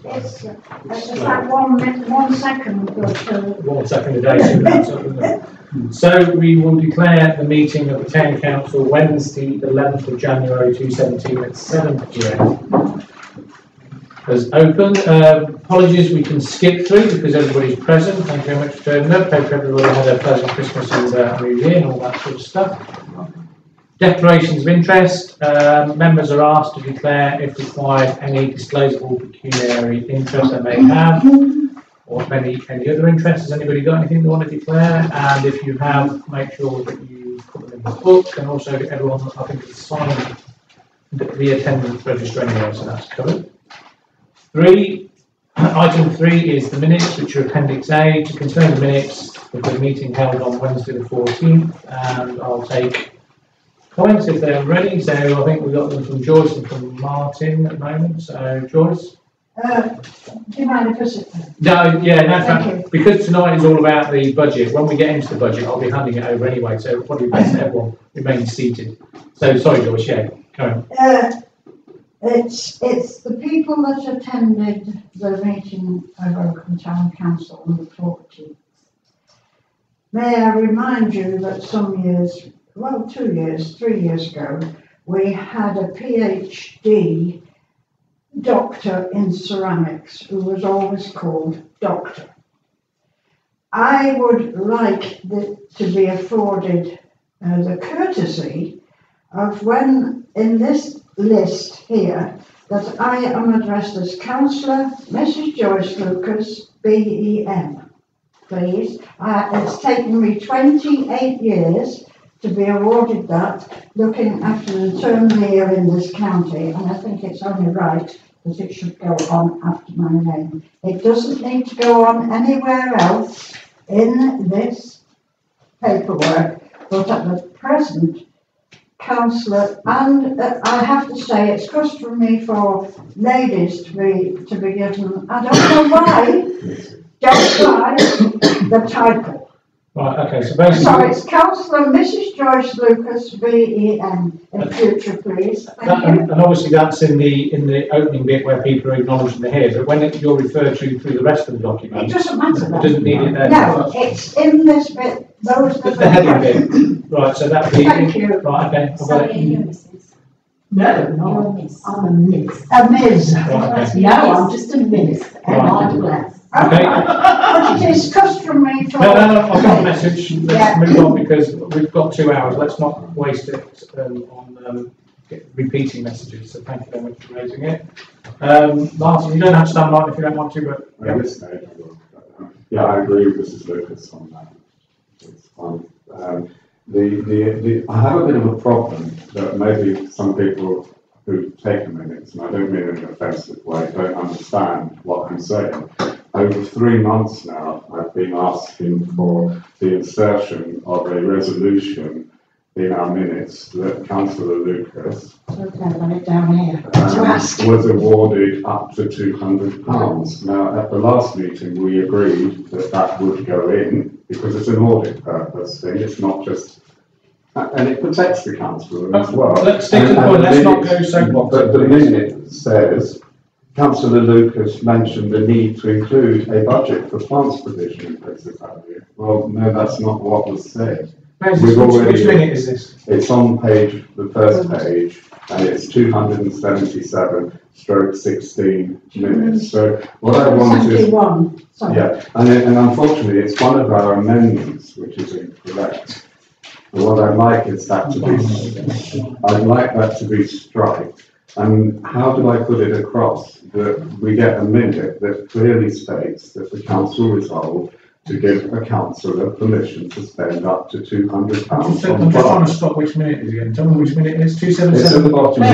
It's like 1 second. 1 second a day. So we will declare the meeting of the Town Council Wednesday, the 11th of January 2017 at 7 PM as open. Apologies, we can skip through because everybody's present. Thank you very much for turning up. Hope everybody had a pleasant Christmas and New Year and all that sort of stuff. Declarations of interest. Members are asked to declare, if required, any disclosable pecuniary interest they may have, or any other interests. Has anybody got anything they want to declare? And if you have, make sure that you put them in the book, and also everyone, I think, is signed the attendance register anyway, so that's covered. Item 3 is the minutes, which are Appendix A. To confirm the minutes of the meeting held on Wednesday the 14th, and I'll take comments if they're ready. So I think we've got them from Joyce and from Martin at the moment. So Joyce? Do you mind if I sit there? No, yeah, no, because tonight is all about the budget. When we get into the budget, I'll be handing it over anyway, so it'll probably best that everyone remains seated. So sorry, Joyce, yeah, carry on. It's the people that attended the meeting of Oakham Town Council on the 14th. May I remind you that some years, well, 3 years ago, we had a PhD doctor in ceramics who was always called Doctor. I would like to be afforded the courtesy of, when in this list here, that I am addressed as Councillor Mrs. Joyce Lucas, BEM, please. It's taken me 28 years to be awarded that, looking after the term year in this county, and I think it's only right that it should go on after my name. It doesn't need to go on anywhere else in this paperwork, but at the present, Councillor, and I have to say it's customary for ladies to be given, I don't know why, the title. Right, okay, so basically... Sorry, it's Councillor Mrs. Joyce Lucas, BEM, in future, please. Thank you. And obviously that's in the opening bit where people are acknowledging the here, but when you're referred to through the rest of the document... It doesn't matter then. It doesn't need it there. No, it's in this bit, the heading bit. Right, so that would be... Thank you. Right, okay. Sorry, you're Mrs. No, You're a Miss. I'm a Miss. A Ms. Right, okay. No, I'm just a Miss. Right. Okay. But it is customary for... No, I've got a message. Let's move on because we've got 2 hours. Let's not waste it on repeating messages. So thank you very much for raising it. Martin, you don't have to stand on if you don't want to, but... Yeah, at this stage I will. Yeah, I agree with Mrs. Lucas on that. It's fine. I have a bit of a problem that maybe some people who've taken minutes, and I don't mean in an offensive way, don't understand what I'm saying. Over 3 months now, I've been asking for the insertion of a resolution in our minutes that Councillor Lucas was awarded up to £200. Now, at the last meeting, we agreed that that would go in because it's an audit purpose thing. It's not just, and it protects the councillor as well. Let's stick to the point. Let's not go so long. But the minute says, Councillor Lucas mentioned the need to include a budget for plants provision in places out here. Well, no, that's not what was said. Which minute is this? It's on the first page, and it's 277/16 minutes. So what I want is, yeah, and unfortunately, it's one of our amendments which is incorrect. And what I'd like is that to be struck. And how do I put it across that we get a minute that clearly states that the council resolved to give a councillor permission to spend up to £200 on I'm just trying to stop which minute it is again. Tell me which minute it is. 277. It's at the bottom. The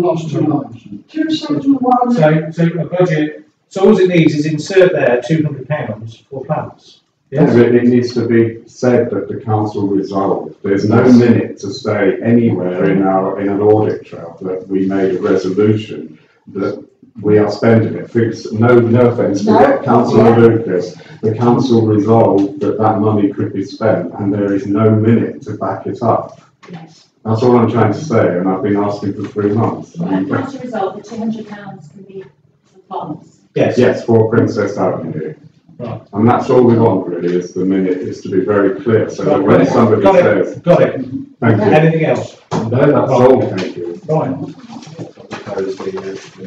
last 2 lines. 271. So a budget. So all it needs is insert there £200 for plants. Yes? Yeah, it needs to be said that the council resolved. There's no minute to say anywhere in an audit trail that we made a resolution that we are spending it. No offence to Councillor Lucas. The council resolved that money could be spent, and there is no minute to back it up. Yes. That's all I'm trying to say, and I've been asking for 3 months. The council resolved that £200 can be funds. Yes. Yes, for Princess Avenue. Right. And that's all we want really, is the minute is to be very clear, so that Right, when somebody got says, it, got it. thank you. Anything else? No, that's all, thank you. Right.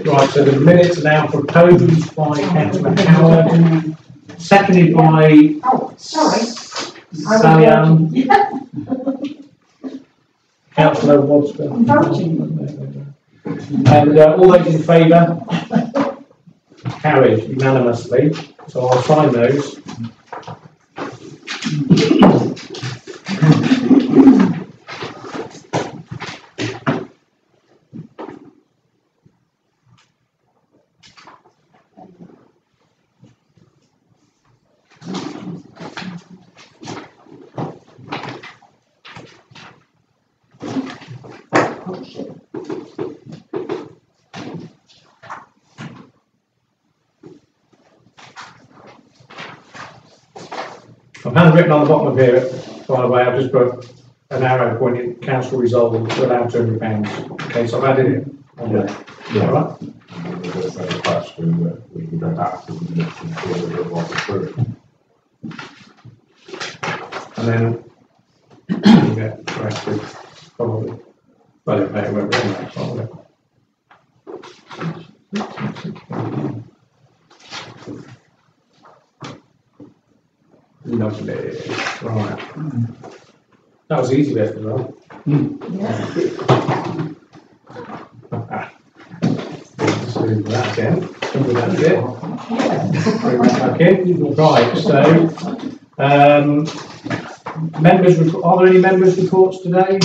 Right, so the minutes are now proposed by Councillor Howard, seconded by Oh, sorry. Sally Ann. Councillor Wadsworth. I'm voting. And all those in favour? Carried unanimously. So I'll sign those. I've handwritten on the bottom of here, by the way, I've just put an arrow pointing council resolved to allow £200. Okay, so I've added it on there. All right. There's a question that we can go back to the minutes and see whether it was approved. And then you get corrected, probably. Well, it may won't be on that, probably. Lovely. Right. That was easy bit as well. Yeah. Let's do that again. Do that bit. Bring that back in. Right, so members' are there any members' reports today?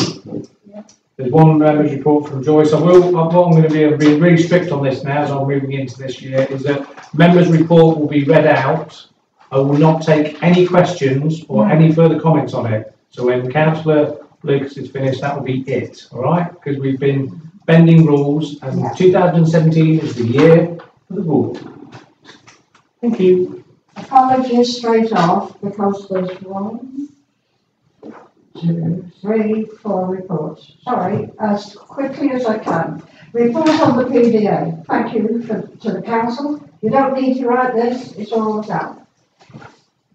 There's one member's report from Joyce. What I'm going to be, I'm being really strict on this now as I'm moving into this year, is that members' report will be read out. I will not take any questions or any further comments on it. So when Councillor Lucas is finished, that will be it, all right? Because we've been bending rules, and 2017 is the year for the board. Thank you. Apologies straight off, because there's 1, 2, 3, 4 reports. Sorry, as quickly as I can. Report on the PDA. Thank you to the council. You don't need to write this, it's all down.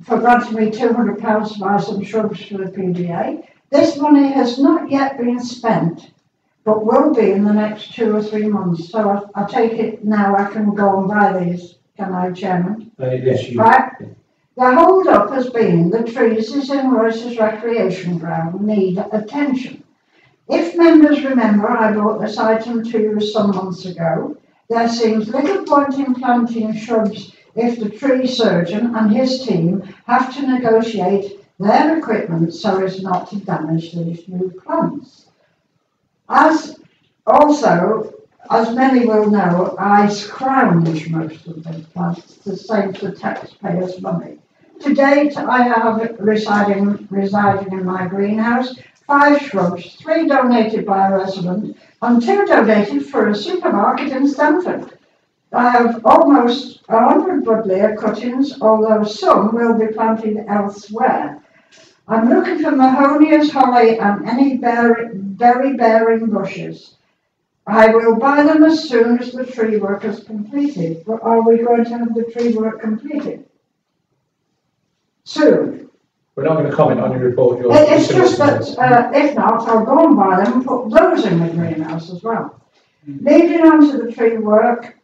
For granting me £200 to buy some shrubs for the PDA. This money has not yet been spent, but will be in the next 2 or 3 months. So I take it now I can go and buy these, can I, Chairman? Yes, you. Right. The hold up has been the trees in Royce's recreation ground need attention. If members remember, I brought this item to you some months ago. There seems little point in planting shrubs if the tree surgeon and his team have to negotiate their equipment so as not to damage these new plants. As many will know, I scrounge most of the plants to save the taxpayers' money. To date, I have residing in my greenhouse 5 shrubs, 3 donated by a resident and 2 donated for a supermarket in Stamford. I have almost 100 buddleia cuttings, although some will be planted elsewhere. I'm looking for mahonias, holly and any berry-bearing bushes. I will buy them as soon as the tree work is completed. But are we going to have the tree work completed soon? We're not going to comment on your report. It's just that if not, I'll go and buy them and put those in the greenhouse as well. Leading on to the tree work,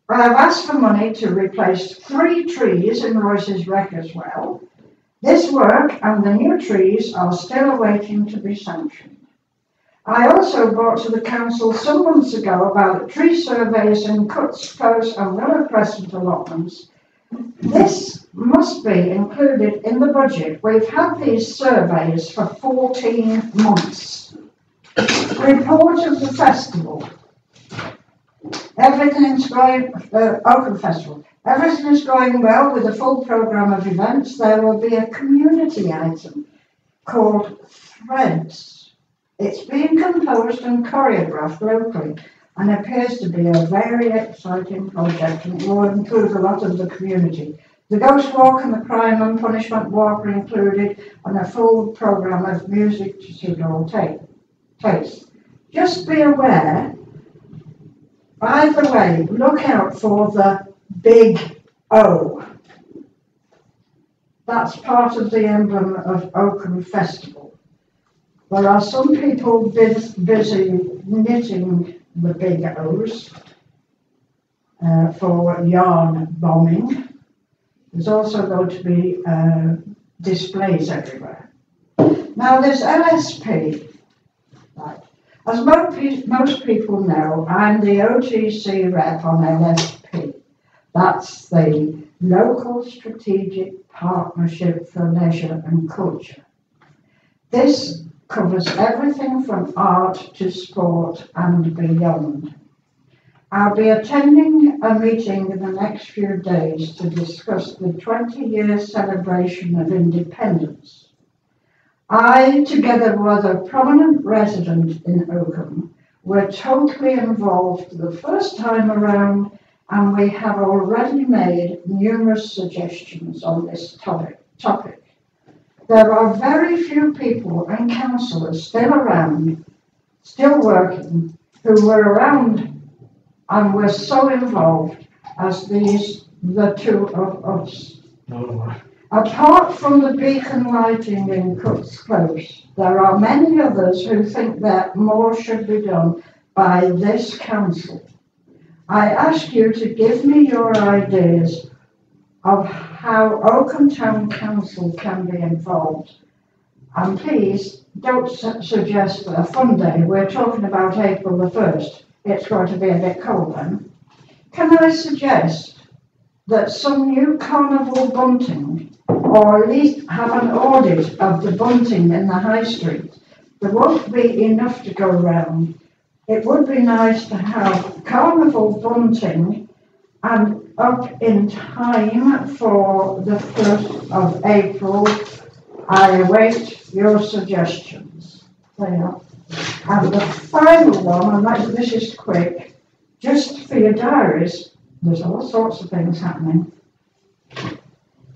I have asked for money to replace 3 trees in Royce's Wreck as well. This work and the new trees are still awaiting to be sanctioned. I also brought to the council some months ago about the tree surveys in Cuts Close and Willow Crescent allotments. This must be included in the budget. We've had these surveys for 14 months. Report of the festival. Everything's going, Oakham Festival. Everything is going well with a full programme of events. There will be a community item called Threads. It's being composed and choreographed locally and appears to be a very exciting project, and it will include a lot of the community. The Ghost Walk and the Crime and Punishment Walk are included, and a full programme of music to suit all tastes. Just be aware by the way, look out for the big O. That's part of the emblem of Oakham Festival. There are some people busy knitting the big O's for yarn bombing. There's also going to be displays everywhere. Now this LSP, right, as most people know, I'm the OTC rep on LSP. That's the Local Strategic Partnership for Leisure and Culture. This covers everything from art to sport and beyond. I'll be attending a meeting in the next few days to discuss the 20-year celebration of independence. I, together with a prominent resident in Oakham, were totally involved the first time around, and we have already made numerous suggestions on this topic. There are very few people and councillors still around, still working, who were around and were so involved as the two of us. Oh. Apart from the beacon lighting in Cook's Close, there are many others who think that more should be done by this council. I ask you to give me your ideas of how Oakham Town Council can be involved. And please don't suggest a fun day. We're talking about April the 1st. It's going to be a bit cold then. Can I suggest that some new carnival bunting, or at least have an audit of the bunting in the high street? There won't be enough to go round. It would be nice to have carnival bunting and up in time for the 1st of April. I await your suggestions. There. And the final one, and this is quick, just for your diaries, there's all sorts of things happening.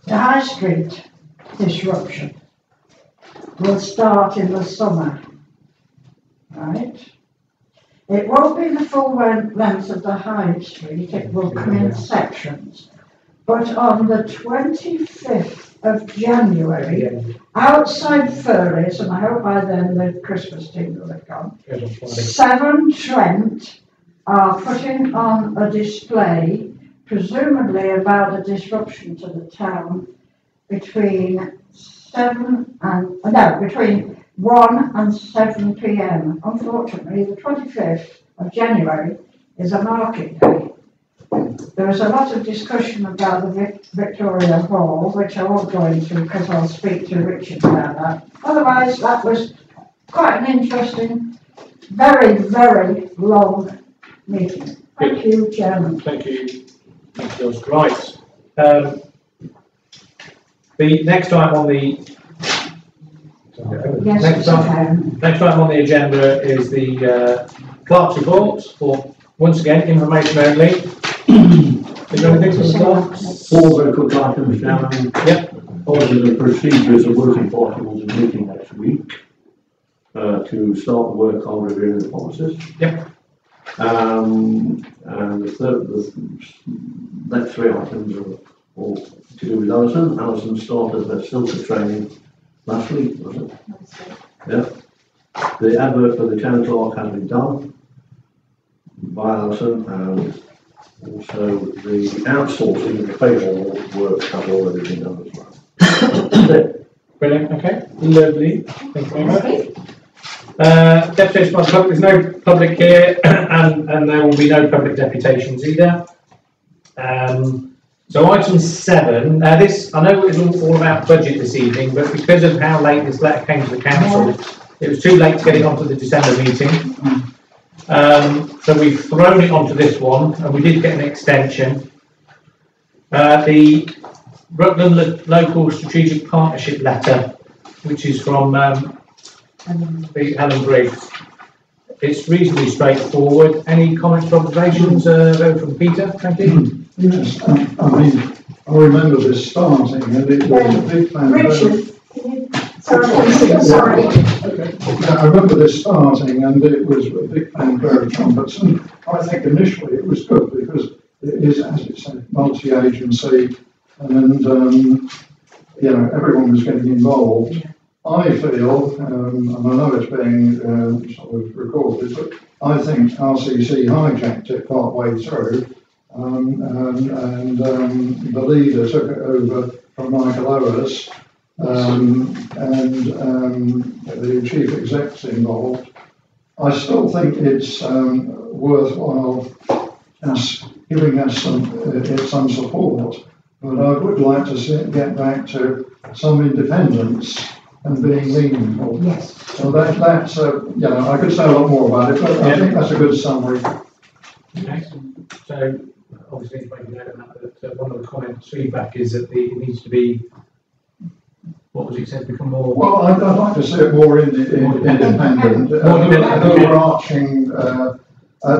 The high street disruption will start in the summer, right? It won't be the full length of the high street, it will come in sections. But on the 25th of January, outside Furries, and I hope by then the Christmas team will have gone, 7 Trent are putting on a display, presumably about the disruption to the town, between 1 and 7 p.m. Unfortunately, the 25th of January is a market day. There was a lot of discussion about the Victoria Hall, which I won't go into because I'll speak to Richard about that. Otherwise, that was quite an interesting, very, very long meeting. Thank you, Chairman. Thank you. Thank you. Right. The next item on the next item on the agenda is the clerk's report. For once again, information only. Is there anything to say? 4 very quick items now. Yep. Obviously, the procedures are working party will be meeting next week to start the work on reviewing the policies. Yep. And the next 3 items are all to do with Alison. Alison started her filter training last week, was it? Yeah. The advert for the town clerk has been done by Alison, and also the outsourcing of the payroll work has already been done as well. Brilliant. Okay. Lovely. Thank you very much. Deputation by the public. There's no public here, and there will be no public deputations either. So item 7. This I know it was all about budget this evening, but because of how late this letter came to the council, it was too late to get it onto the December meeting. So we've thrown it onto this one, and we did get an extension. The Rutland Local Strategic Partnership letter, which is from Helen Briggs. It's reasonably straightforward. Any comments or observations from Peter? Thank you. Yes, I mean, I remember this starting, and it was a big plan. Richard, sorry. Okay. I remember this starting, and it was a big fan very cumbersome. I think initially it was good because it is, as it said, multi-agency, and you know, everyone was getting involved. I feel, and I know it's being sort of recorded, but I think RCC hijacked it part way through, and the leader took it over from Michael Owers, and the chief exec's involved. I still think it's worthwhile giving us some support, but I would like to get back to some independence and being meaningful. Yes. So that's you know, I could say a lot more about it, but I think that's a good summary. Okay. So obviously, it's making note of that one of the comments feedback is that it needs to be, what was it said, become more. Well, I'd like to see it more independent, overarching,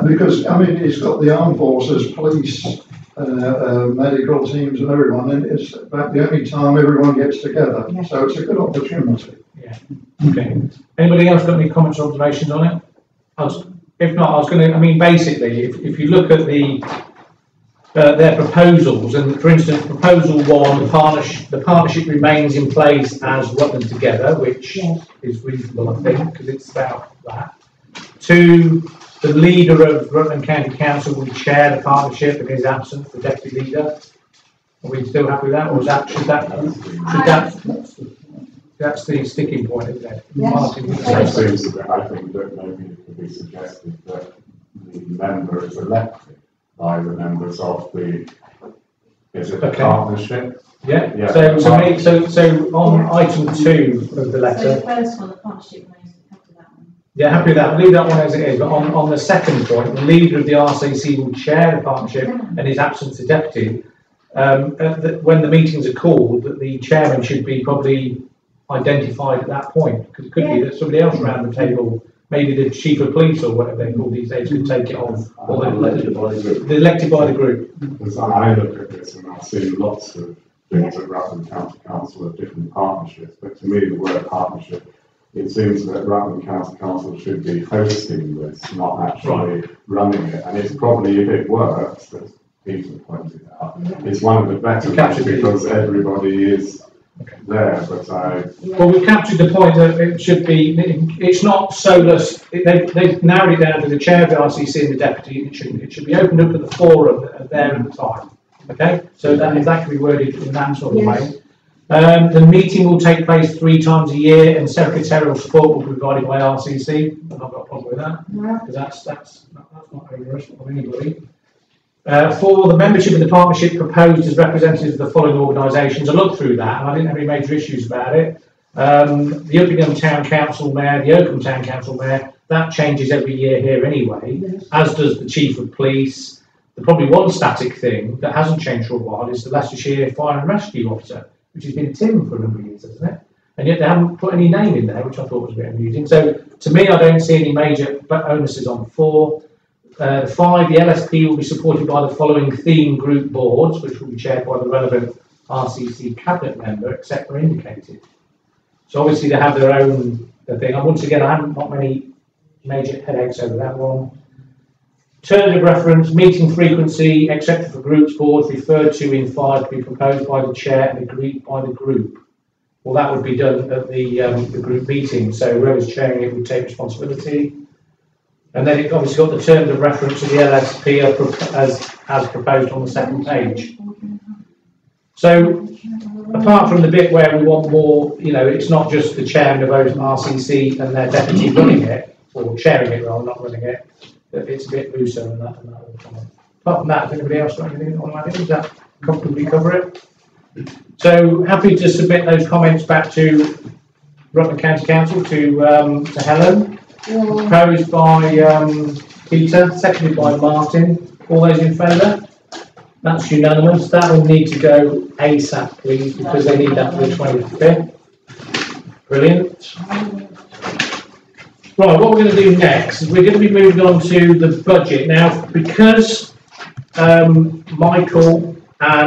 because I mean, it's got the armed forces, police, medical teams and everyone, and it's about the only time everyone gets together. Yes. So it's a good opportunity. Yeah. Okay. Anybody else got any comments or observations on it? If not, I was going to, I mean, basically, if you look at their proposals, and for instance, proposal 1, the partnership remains in place as Rutland Together, which is reasonable, I think, because it's about that. 2, the leader of Rutland County Council will chair the partnership in his absence, the deputy leader. Are we still happy with that, or is that's the sticking point, isn't it? Yes. Martin, would you It say? seems that I think that maybe it could be suggested that the member is elected by the members of the, is it a partnership? Yeah. Yeah. So on item 2 of the So letter. the first one, the partnership remains after that one. Yeah, happy with that. We'll leave that one as it is. But on the second point, the leader of the RCC will chair the partnership and his absence a deputy. When the meetings are called, that the chairman should be probably identified at that point, because it could be that somebody else around the table, maybe the chief of police or whatever they're called these days, could take it on, or the elected by the group. Because I look at this and I've seen lots of things at Rutland County Council of different partnerships, but to me the word partnership, it seems that Rutland County Council should be hosting this, not actually running it, and it's probably, if it works, as Peter pointed out, it's one of the better ones because everybody is there, but Well, we've captured the point that it should be, it's not solus, they've narrowed it down to the chair of the RCC and the deputy, it should be opened up at the forum there at the time. Okay, so that can be worded in that sort of way. The meeting will take place 3 times a year, and secretarial support will be provided by RCC. I've not got a problem with that, because that's not onerous for anybody. For the membership of the partnership proposed as representatives of the following organisations, I looked through that and I didn't have any major issues about it. The Oakham Town Council Mayor, the Oakham Town Council Mayor, that changes every year here anyway, as does the Chief of Police. The probably one static thing that hasn't changed for a while is the Leicestershire Fire and Rescue Officer, which has been Tim for a number of years, hasn't it? And yet they haven't put any name in there, which I thought was a bit amusing. So to me, I don't see any major onuses on 4. 5, the LSP will be supported by the following theme group boards, which will be chaired by the relevant RCC cabinet member, except where indicated. So obviously they have their own thing. And once again, I haven't got many major headaches over that one. Terms of reference, meeting frequency, except for groups, boards referred to in 5 to be proposed by the chair and agreed by the group. Well, that would be done at the group meeting. So whoever's chairing it would take responsibility. And then it obviously got the terms of reference to the LSP as proposed on the second page. So apart from the bit where we want more, you know, it's not just the chairman of RCC and their deputy running it, or chairing it rather, not running it, that it's a bit looser than that. Apart from that, has anybody else got anything on that? Does that comfortably cover it? So happy to submit those comments back to Rutland County Council, to Helen. Proposed by Peter, seconded by Martin. All those in favour? That's unanimous. That will need to go ASAP, please, because they need that for the 25th. Brilliant. Right, what we're going to do next is we're going to be moving on to the budget. Now, because Michael and